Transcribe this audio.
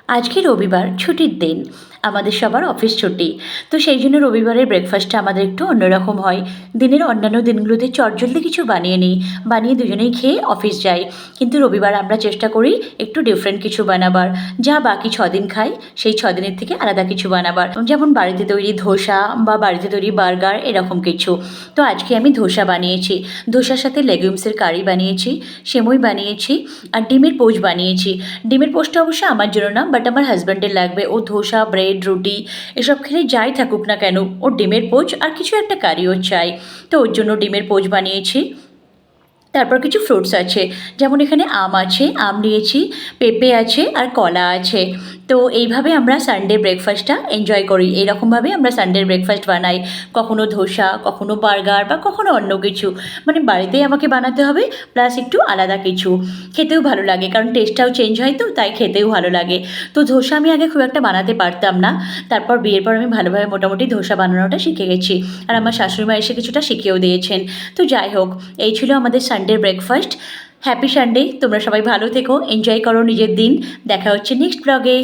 আজকে রবিবার ছুটির দিন, আমাদের সবার অফিস ছুটি। তো সেই জন্য রবিবারের ব্রেকফাস্টটা আমাদের একটু অন্যরকম হয়। দিনের অন্যান্য দিনগুলোতে চটজলদি কিছু বানিয়ে নিই, বানিয়ে দুজনেই খেয়ে অফিস যাই। কিন্তু রবিবার আমরা চেষ্টা করি একটু ডিফারেন্ট কিছু বানাবার, যা বাকি ছদিন খাই সেই ছদিনের থেকে আলাদা কিছু বানাবার, যেমন বাড়িতে তৈরি ধোসা বা বাড়িতে তৈরি বার্গার এরকম কিছু। তো আজকে আমি ধোসা বানিয়েছি, ধোসার সাথে লেগুমসের কারি বানিয়েছি, সেমই বানিয়েছি আর ডিমের পোচ বানিয়েছি। ডিমের পোচটা অবশ্য আমার জন্য না, বাট আমার হাজব্যান্ডের লাগবে। ও ধোসা, ব্রেড, রুটি এসব খেলে যাই থাকুক না কেন, ওর ডিমের পোচ আর কিছু একটা কারিও চাই। তো ওর জন্য ডিমের পোচ বানিয়েছি। তারপর কিছু ফ্রুটস আছে, যেমন এখানে আম আছে, আম নিয়েছি, পেঁপে আছে আর কলা আছে। তো এইভাবে আমরা সানডে ব্রেকফাস্টটা এনজয় করি। এইরকমভাবে আমরা সানডের ব্রেকফাস্ট বানাই, কখনো ধোসা, কখনো বার্গার বা কখনো অন্য কিছু। মানে বাড়িতেই আমাকে বানাতে হবে, প্লাস একটু আলাদা কিছু। খেতেও ভালো লাগে, কারণ টেস্টটাও চেঞ্জ হয়, তো তাই খেতেও ভালো লাগে। তো ধোসা আমি আগে খুব একটা বানাতে পারতাম না, তারপর বিয়ের পর আমি ভালোভাবে মোটামুটি ধোসা বানানোটা শিখে গেছি। আর আমার শাশুড়িমা এসে কিছুটা শিখিয়েও দিয়েছেন। তো যাই হোক, এই ছিল আমাদের সানডে ব্রেকফাস্ট। হ্যাপি সানডে, তোমরা সবাই ভালো থেকো, এনজয় করো নিজের দিন। দেখা হচ্ছে নেক্সট ব্লগে।